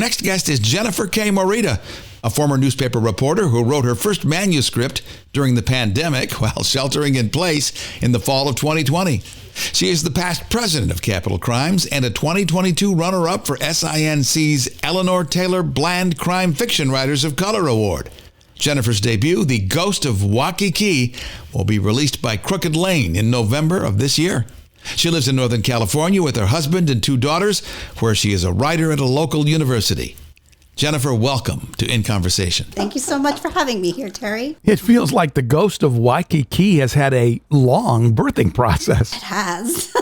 next guest is Jennifer K. Morita, a former newspaper reporter who wrote her first manuscript during the pandemic while sheltering in place in the fall of 2020. She is the past president of Capital Crimes and a 2022 runner-up for SINC's Eleanor Taylor Bland Crime Fiction Writers of Color Award. Jennifer's debut, The Ghost of Waikiki, will be released by Crooked Lane in November of this year. She lives in Northern California with her husband and 2 daughters, where she is a writer at a local university. Jennifer, welcome to In Conversation. Thank you so much for having me here, Terry. It feels like The Ghost of Waikiki has had a long birthing process. It has.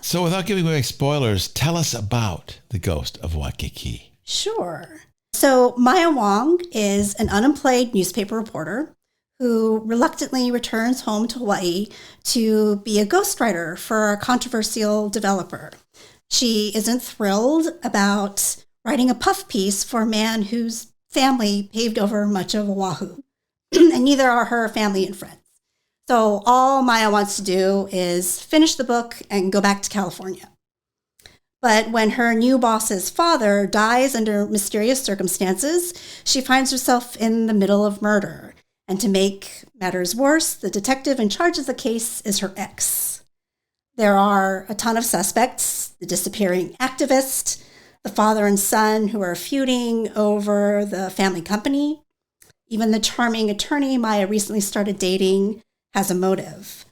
So without giving away spoilers, tell us about The Ghost of Waikiki. Sure. So Maya Wong is an unemployed newspaper reporter who reluctantly returns home to Hawaii to be a ghostwriter for a controversial developer. She isn't thrilled about writing a puff piece for a man whose family paved over much of Oahu, and neither are her family and friends. So all Maya wants to do is finish the book and go back to California. But when her new boss's father dies under mysterious circumstances, she finds herself in the middle of murder. And to make matters worse, the detective in charge of the case is her ex. There are a ton of suspects: the disappearing activist, the father and son who are feuding over the family company. Even the charming attorney Maya recently started dating has a motive.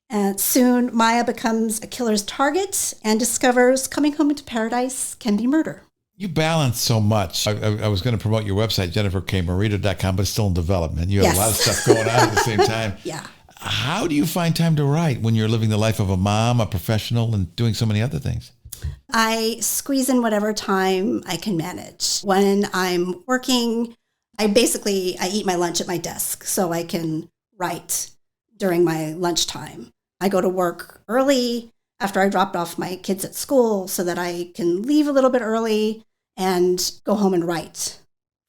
And soon, Maya becomes a killer's target and discovers coming home into paradise can be murder. You balance so much. I was going to promote your website, jenniferkmorita.com, but it's still in development. You have a lot of stuff going on at the same time. Yeah. How do you find time to write when you're living the life of a mom, a professional, and doing so many other things? I squeeze in whatever time I can manage. When I'm working, I eat my lunch at my desk so I can write during my lunchtime. I go to work early after I dropped off my kids at school so that I can leave a little bit early and go home and write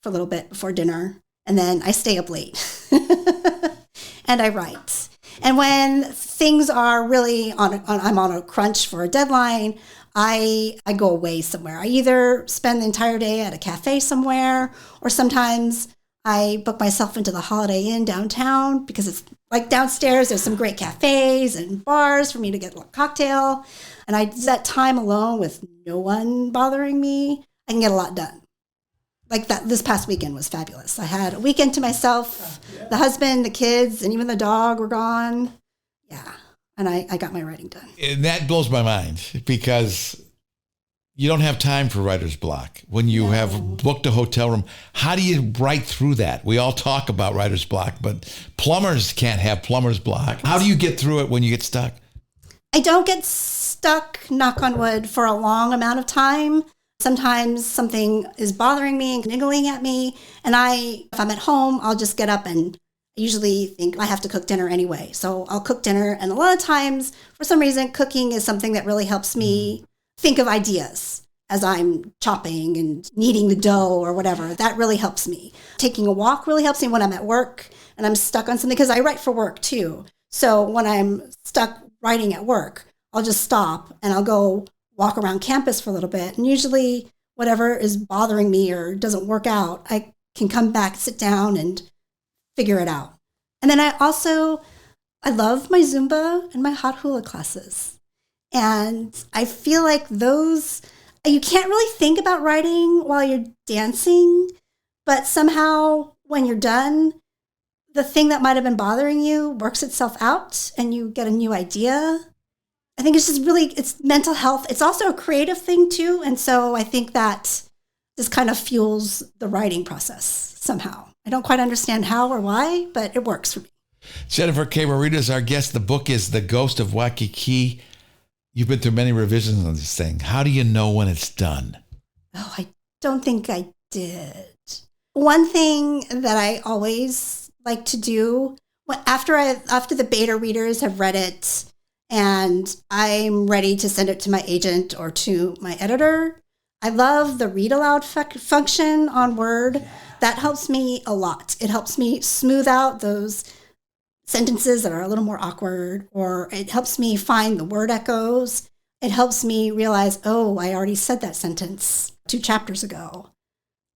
for a little bit before dinner. And then I stay up late and I write. And when things are really I'm on a crunch for a deadline, I go away somewhere. I either spend the entire day at a cafe somewhere, or sometimes I book myself into the Holiday Inn downtown because it's like downstairs. There's some great cafes and bars for me to get a cocktail. And that time alone with no one bothering me, I can get a lot done. Like that, this past weekend was fabulous. I had a weekend to myself. The husband, the kids, and even the dog were gone. Yeah. And I got my writing done. And that blows my mind because you don't have time for writer's block. When you have booked a hotel room, how do you write through that? We all talk about writer's block, but plumbers can't have plumber's block. How do you get through it when you get stuck? I don't get stuck, knock on wood, for a long amount of time. Sometimes something is bothering me and niggling at me. And if I'm at home, I'll just get up and I usually think I have to cook dinner anyway. So I'll cook dinner. And a lot of times, for some reason, cooking is something that really helps me think of ideas as I'm chopping and kneading the dough or whatever. That really helps me. Taking a walk really helps me when I'm at work and I'm stuck on something, because I write for work too. So when I'm stuck writing at work, I'll just stop and I'll go walk around campus for a little bit. And usually whatever is bothering me or doesn't work out, I can come back, sit down and figure it out. And then I love my Zumba and my hot hula classes. And I feel like you can't really think about writing while you're dancing, but somehow when you're done, the thing that might have been bothering you works itself out and you get a new idea. I think it's mental health. It's also a creative thing too. And so I think that just kind of fuels the writing process somehow. I don't quite understand how or why, but it works for me. Jennifer K. Morita is our guest. The book is The Ghost of Waikiki. You've been through many revisions on this thing. How do you know when it's done? Oh, I don't think I did. One thing that I always like to do after the beta readers have read it and I'm ready to send it to my agent or to my editor, I love the read aloud function on Word. That helps me a lot. It helps me smooth out those sentences that are a little more awkward, or it helps me find the word echoes. It helps me realize, oh, I already said that sentence 2 chapters ago.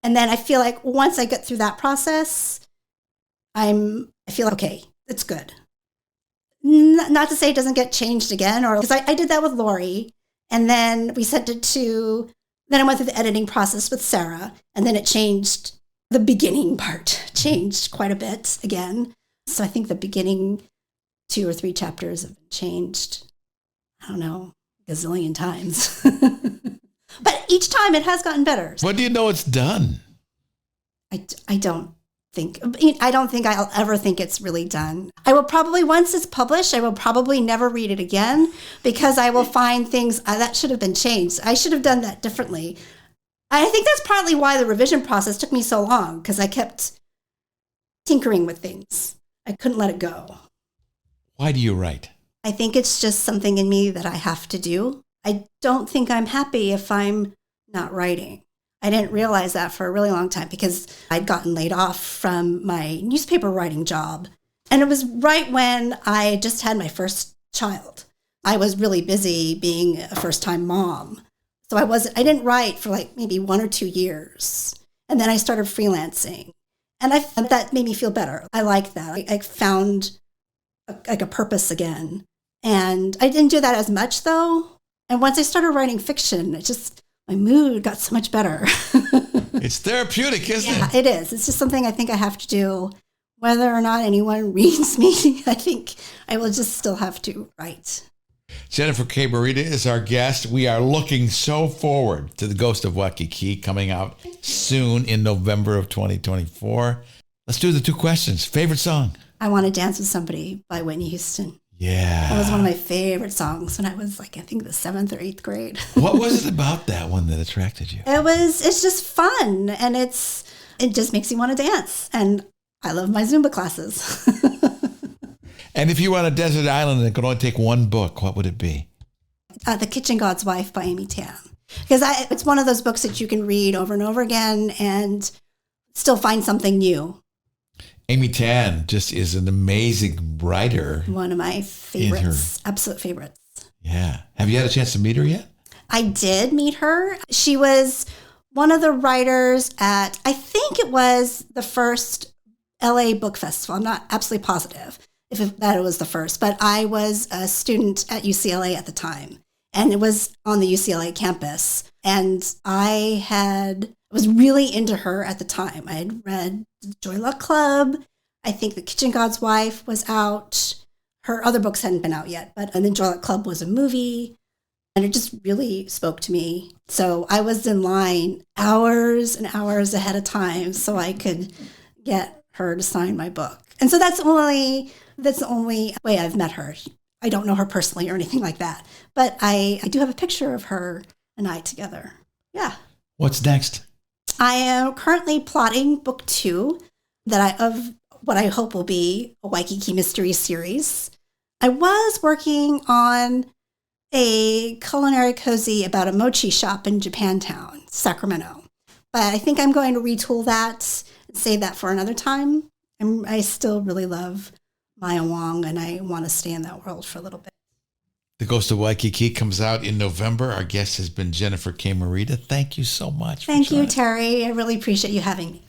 And then I feel like once I get through that process, I feel okay, it's good. Not to say it doesn't get changed again, or because I did that with Lori, and then we sent it to, then I went through the editing process with Sarah, and then it changed, the beginning part changed quite a bit again. So I think the beginning 2 or 3 chapters have been changed, I don't know, a gazillion times. But each time it has gotten better. When do you know it's done? I don't think I'll ever think it's really done. I will probably, once it's published, I will probably never read it again because I will find things that should have been changed. I should have done that differently. I think that's partly why the revision process took me so long, because I kept tinkering with things. I couldn't let it go. Why do you write? I think it's just something in me that I have to do. I don't think I'm happy if I'm not writing. I didn't realize that for a really long time because I'd gotten laid off from my newspaper writing job. And it was right when I just had my first child. I was really busy being a first-time mom. So I didn't write for like maybe 1 or 2 years. And then I started freelancing. And that made me feel better. I liked that. I found a purpose again. And I didn't do that as much though. And once I started writing fiction, my mood got so much better. It's therapeutic, isn't it? Yeah, it is. It's just something I think I have to do. Whether or not anyone reads me, I think I will just still have to write. Jennifer K. Morita is our guest. We are looking so forward to The Ghost of Waikiki coming out soon in November of 2024. Let's do the 2 questions. Favorite song? I Want to Dance with Somebody by Whitney Houston. Yeah. That was one of my favorite songs when I was like, I think the 7th or 8th grade. What was it about that one that attracted you? It's just fun. And it just makes you want to dance. And I love my Zumba classes. And if you were on a desert island and it could only take one book, what would it be? The Kitchen God's Wife by Amy Tan. Because it's one of those books that you can read over and over again and still find something new. Amy Tan just is an amazing writer. One of my favorites, absolute favorites. Yeah. Have you had a chance to meet her yet? I did meet her. She was one of the writers at, I think it was the first LA Book Festival. I'm not absolutely positive that it was the first, but I was a student at UCLA at the time, and it was on the UCLA campus. And I was really into her at the time. I had read Joy Luck Club. I think The Kitchen God's Wife was out. Her other books hadn't been out yet, and then Joy Luck Club was a movie. And it just really spoke to me. So I was in line hours and hours ahead of time so I could get her to sign my book. And so that's the only way I've met her. I don't know her personally or anything like that. But I do have a picture of her and I together. Yeah. What's next? I am currently plotting book 2 of what I hope will be a Waikiki mystery series. I was working on a culinary cozy about a mochi shop in Japantown, Sacramento. But I think I'm going to retool that and save that for another time. I still really love Maya Wong, and I want to stay in that world for a little bit. The Ghost of Waikiki comes out in November. Our guest has been Jennifer K. Morita. Thank you so much. Thank you, Terry. I really appreciate you having me.